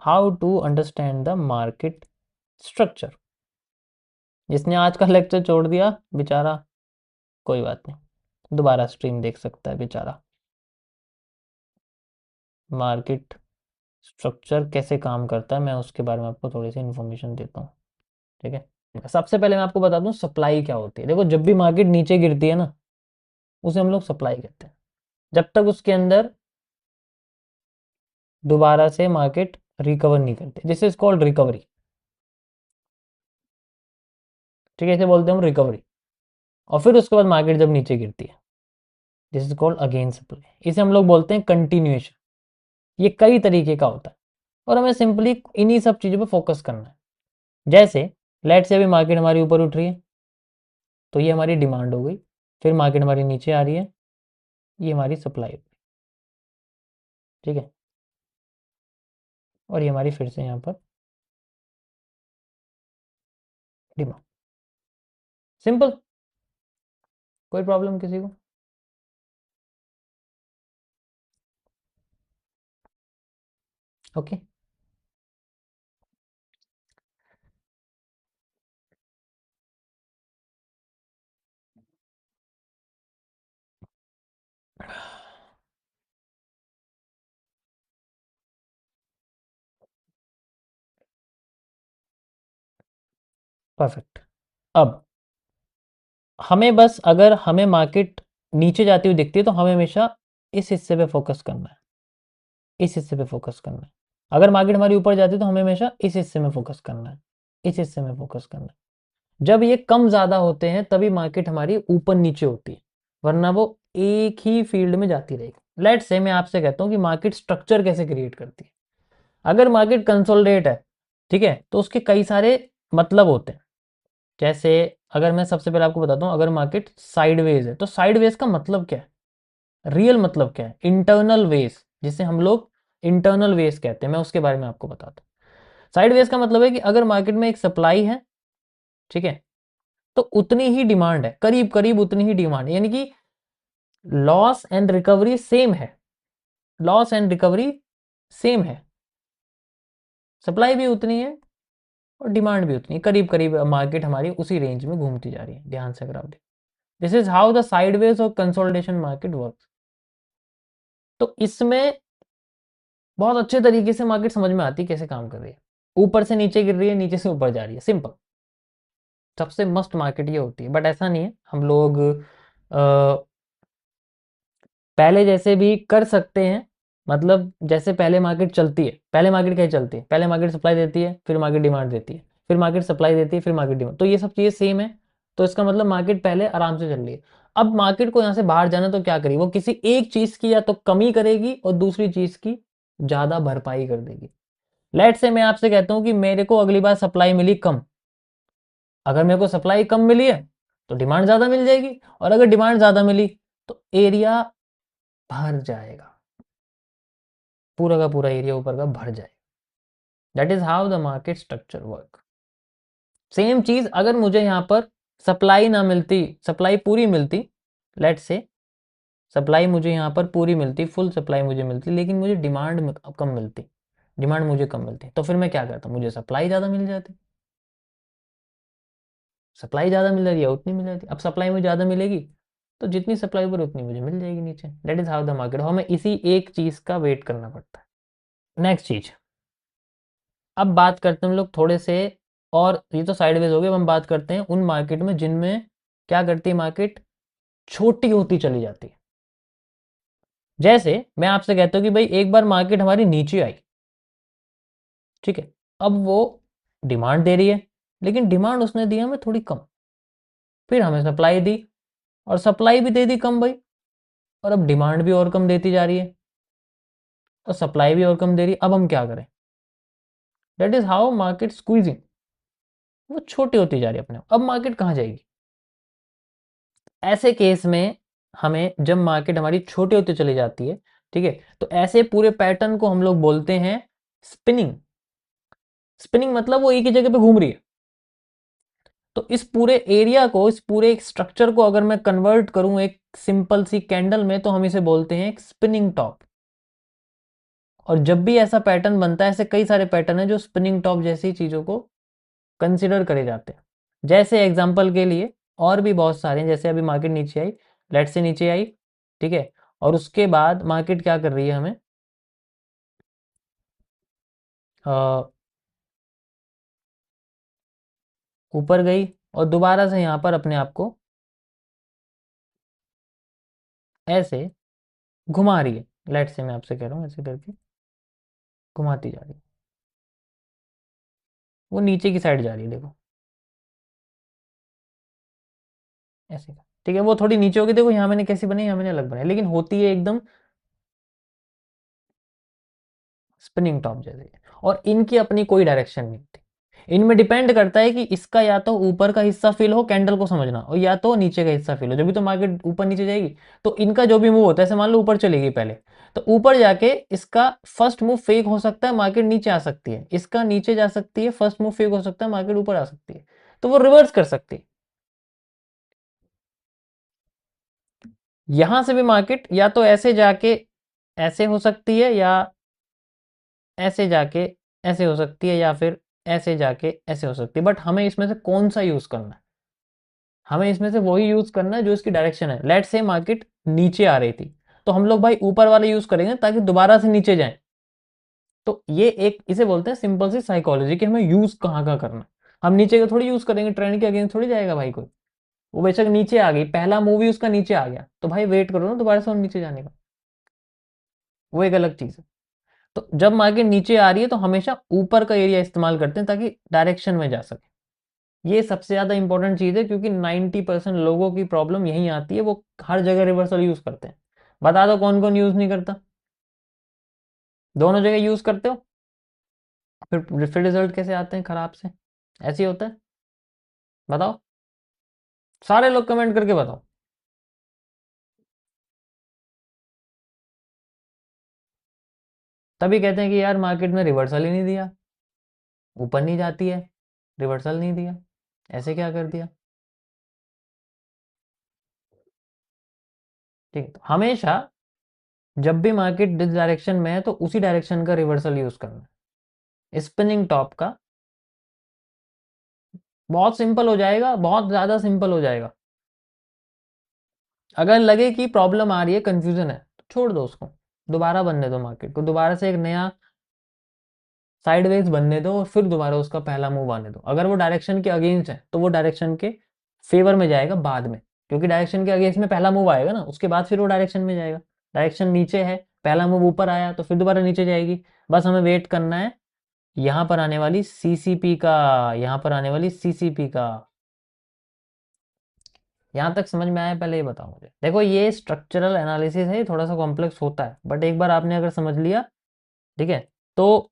How to understand the market structure. जिसने आज का लेक्चर छोड़ दिया बेचारा, कोई बात नहीं, दोबारा स्ट्रीम देख सकता है बेचारा। मार्केट स्ट्रक्चर कैसे काम करता है मैं उसके बारे में आपको थोड़ी सी इन्फॉर्मेशन देता हूँ। ठीक है, सबसे पहले मैं आपको बता दूं सप्लाई क्या होती है। देखो, जब भी मार्केट नीचे गिरती है ना, उसे हम लोग सप्लाई कहते हैं। जब तक उसके अंदर दोबारा से मार्केट रिकवर नहीं करती, दिस इज कॉल्ड रिकवरी। ठीक है, इसे बोलते हैं हम रिकवरी। और फिर उसके बाद मार्केट जब नीचे गिरती है, this is called again supply. इसे हम लोग बोलते हैं कंटिन्यूएशन। ये कई तरीके का होता है और हमें सिंपली इन्हीं सब चीज़ों पे फोकस करना है। जैसे लेट से अभी मार्केट हमारी ऊपर उठ रही है, तो ये हमारी डिमांड हो गई। फिर मार्केट हमारी नीचे आ रही है, ये हमारी सप्लाई हो गई। ठीक है, और ये हमारी फिर से यहाँ पर डिमांड। सिंपल, कोई प्रॉब्लम किसी को? ओके। परफेक्ट। अब हमें बस, अगर हमें मार्केट नीचे जाती हुई दिखती है तो हमें हमेशा इस हिस्से पे फोकस करना है, इस हिस्से पे फोकस करना है। अगर मार्केट हमारी ऊपर जाती है तो हमें हमेशा इस हिस्से में फोकस करना है, इस हिस्से में फोकस करना है। जब ये कम ज़्यादा होते हैं तभी मार्केट हमारी ऊपर नीचे होती है, वरना वो एक ही फील्ड में जाती रहेगी। लेट से मैं आपसे कहता हूँ कि मार्केट स्ट्रक्चर कैसे क्रिएट करती है। अगर मार्केट कंसोलिडेट है, ठीक है, तो उसके कई सारे मतलब होते हैं। जैसे अगर मैं सबसे पहले आपको बताता हूँ, अगर मार्केट साइडवेज है तो साइडवेज का मतलब क्या है, रियल मतलब क्या है, इंटरनल वेज, जिसे हम लोग इंटरनल वेज कहते हैं, मैं उसके बारे में आपको बताता हूँ। साइडवेज का मतलब है कि अगर मार्केट में एक सप्लाई है, ठीक है, तो उतनी ही डिमांड है, करीब करीब उतनी ही डिमांड, यानी कि लॉस एंड रिकवरी सेम है, लॉस एंड रिकवरी सेम है। सप्लाई भी उतनी है और डिमांड भी उतनी, करीब करीब मार्केट हमारी उसी रेंज में घूमती जा रही है। ध्यान से अगर आप देखें, this is how the sideways और कंसोलिडेशन मार्केट वर्क्स। तो इसमें बहुत अच्छे तरीके से मार्केट समझ में आती है कैसे काम कर रही है। ऊपर से नीचे गिर रही है, नीचे से ऊपर जा रही है, सिंपल। सबसे मस्त मार्केट ये होती है। बट ऐसा नहीं है, हम लोग पहले जैसे भी कर सकते हैं। मतलब जैसे पहले मार्केट चलती है, पहले मार्केट क्या चलती है, पहले मार्केट सप्लाई देती है, फिर मार्केट डिमांड देती है, फिर मार्केट सप्लाई देती है, फिर मार्केट डिमांड, तो ये सब चीज़ें सेम है। तो इसका मतलब मार्केट पहले आराम से चल रही है। अब मार्केट को यहाँ से बाहर जाना तो क्या करेगी, वो किसी एक चीज़ की या तो कमी करेगी और दूसरी चीज़ की ज़्यादा भरपाई कर देगी। लेट से मैं आपसे कहता हूँ कि मेरे को अगली बार सप्लाई मिली कम। अगर मेरे को सप्लाई कम मिली है तो डिमांड ज़्यादा मिल जाएगी, और अगर डिमांड ज़्यादा मिली तो एरिया भर जाएगा, पूरा का पूरा एरिया ऊपर का भर जाएगा। That is how the market structure work. Same चीज अगर मुझे यहाँ पर सप्लाई ना मिलती, सप्लाई पूरी मिलती, लेट से सप्लाई मुझे यहाँ पर पूरी मिलती, फुल सप्लाई मुझे मिलती, लेकिन मुझे डिमांड कम मिलती, डिमांड मुझे कम मिलती, तो फिर मैं क्या करता, मुझे सप्लाई ज़्यादा मिल जाती। सप्लाई ज़्यादा मिल रही है उतनी मिल जाती, अब सप्लाई मुझे ज़्यादा मिलेगी तो जितनी सप्लाई ऊपर उतनी मुझे मिल जाएगी नीचे। That is how the market. हमें इसी एक चीज़ का वेट करना पड़ता है। नेक्स्ट चीज़, अब बात करते हैं हम लोग थोड़े से, और ये तो साइडवेज हो गए। अब हम बात करते हैं उन मार्केट में जिनमें क्या करती है मार्केट, छोटी होती चली जाती है। जैसे मैं आपसे कहता हूँ कि भाई एक बार मार्केट हमारी नीचे आई, ठीक है, अब वो डिमांड दे रही है, लेकिन डिमांड उसने दी हमें थोड़ी कम। फिर हमें सप्लाई दी और सप्लाई भी दे दी कम भाई, और अब डिमांड भी और कम देती जा रही है और सप्लाई भी और कम दे रही है। अब हम क्या करें, that is how market squeezing, वो छोटी होती जा रही है अपने आप। अब मार्केट कहाँ जाएगी, ऐसे केस में हमें, जब मार्केट हमारी छोटी होती चली जाती है, ठीक है, तो ऐसे पूरे पैटर्न को हम लोग बोलते हैं स्पिनिंग। स्पिनिंग मतलब वो एक ही जगह पे घूम रही है। तो इस पूरे एरिया को, इस पूरे स्ट्रक्चर को अगर मैं कन्वर्ट करूं एक सिंपल सी कैंडल में, तो हम इसे बोलते हैं एक स्पिनिंग टॉप। और जब भी ऐसा पैटर्न बनता है, ऐसे कई सारे पैटर्न है जो स्पिनिंग टॉप जैसी चीज़ों को कंसिडर करे जाते हैं। जैसे एग्जांपल के लिए और भी बहुत सारे हैं, जैसे अभी मार्केट नीचे आई, लेट से नीचे आई, ठीक है, और उसके बाद मार्केट क्या कर रही है, हमें ऊपर गई और दोबारा से यहाँ पर अपने आप को ऐसे घुमा रही है। लेट से मैं आपसे कह रहा हूँ, ऐसे करके घुमाती जा रही है, वो नीचे की साइड जा रही है, देखो ऐसे, ठीक है, वो थोड़ी नीचे होगी, देखो यहाँ मैंने कैसी बनाई, यहाँ मैंने अलग बनाई, लेकिन होती है एकदम स्पिनिंग टॉप जैसे। और इनकी अपनी कोई डायरेक्शन नहीं होती, इनमें डिपेंड करता है कि इसका या तो ऊपर का हिस्सा फिल हो, कैंडल को समझना, और या तो नीचे का हिस्सा फिल हो। जब भी तो मार्केट ऊपर नीचे जाएगी, तो इनका जो भी मूव होता है, ऐसे मान लो ऊपर चलेगी पहले, तो ऊपर जाके इसका फर्स्ट मूव फेक हो सकता है, मार्केट नीचे आ सकती है, इसका नीचे जा सकती है, फर्स्ट मूव फेक हो सकता है, मार्केट ऊपर आ सकती है, तो वो रिवर्स कर सकती है। यहां से भी मार्केट या तो ऐसे जाके ऐसे हो सकती है, या ऐसे जाके ऐसे हो सकती है, या फिर ऐसे जाके ऐसे हो सकती है। बट हमें इसमें से कौन सा यूज करना है, हमें इसमें से वही यूज करना है जो इसकी डायरेक्शन है। लेट से मार्केट नीचे आ रही थी, तो हम लोग भाई ऊपर वाला यूज करेंगे ताकि दोबारा से नीचे जाए। तो ये एक, इसे बोलते हैं सिंपल सी साइकोलॉजी, कि हमें यूज कहाँ का करना है। हम नीचे का थोड़ी यूज करेंगे, ट्रेंड के अगेंस्ट थोड़ी जाएगा भाई कोई। वो बेशक नीचे आ गई, पहला मूवी उसका नीचे आ गया, तो भाई वेट करो ना दोबारा से और नीचे जाने का, वो एक अलग चीज है। तो जब मार्केट नीचे आ रही है, तो हमेशा ऊपर का एरिया इस्तेमाल करते हैं ताकि डायरेक्शन में जा सके। ये सबसे ज़्यादा इंपॉर्टेंट चीज़ है, क्योंकि 90% लोगों की प्रॉब्लम यही आती है, वो हर जगह रिवर्सल यूज़ करते हैं। बता दो कौन कौन यूज़ नहीं करता, दोनों जगह यूज़ करते हो, फिर रिजल्ट कैसे आते हैं खराब से, ऐसे ही होता है। बताओ, सारे लोग कमेंट करके बताओ। तभी कहते हैं कि यार मार्केट में रिवर्सल ही नहीं दिया, ऊपर नहीं जाती है, रिवर्सल नहीं दिया, ऐसे क्या कर दिया। ठीक है, तो हमेशा जब भी मार्केट डिस डायरेक्शन में है, तो उसी डायरेक्शन का रिवर्सल यूज करना है। स्पिनिंग टॉप का बहुत सिंपल हो जाएगा, बहुत ज्यादा सिंपल हो जाएगा। अगर लगे कि प्रॉब्लम आ रही है, कंफ्यूजन है, तो छोड़ दो उसको, दोबारा बनने दो, मार्केट को दोबारा से एक नया साइडवेज बनने दो, और फिर दोबारा उसका पहला मूव आने दो। अगर वो डायरेक्शन के अगेंस्ट है, तो वो डायरेक्शन के फेवर में जाएगा बाद में, क्योंकि डायरेक्शन के अगेंस्ट में पहला मूव आएगा ना, उसके बाद फिर वो डायरेक्शन में जाएगा। डायरेक्शन नीचे है, पहला मूव ऊपर आया, तो फिर दोबारा नीचे जाएगी। बस हमें वेट करना है यहाँ पर आने वाली सीसीपी का, यहाँ पर आने वाली सीसीपी का। यहाँ तक समझ में आया, पहले ये बताओ मुझे। देखो ये स्ट्रक्चरल एनालिसिस है, थोड़ा सा कॉम्प्लेक्स होता है, बट एक बार आपने अगर समझ लिया, ठीक है, तो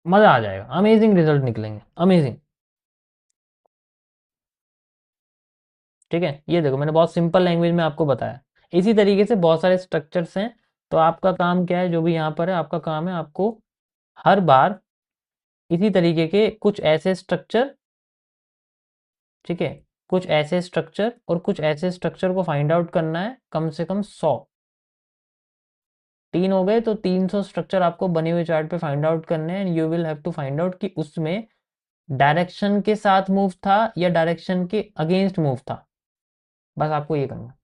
मज़ा आ जाएगा, अमेजिंग रिजल्ट निकलेंगे, अमेजिंग। ठीक है, ये देखो मैंने बहुत सिंपल लैंग्वेज में आपको बताया। इसी तरीके से बहुत सारे स्ट्रक्चर्स हैं। तो आपका काम क्या है, जो भी यहाँ पर है, आपका काम है आपको हर बार इसी तरीके के कुछ ऐसे स्ट्रक्चर, ठीक है, कुछ ऐसे स्ट्रक्चर और कुछ ऐसे स्ट्रक्चर को फाइंड आउट करना है, कम से कम 100। 3 हो गए, तो 300 स्ट्रक्चर आपको बने हुए चार्ट पे फाइंड आउट करने हैं, and you will have to find out कि उसमें डायरेक्शन के साथ मूव था या डायरेक्शन के अगेंस्ट मूव था। बस आपको ये करना है।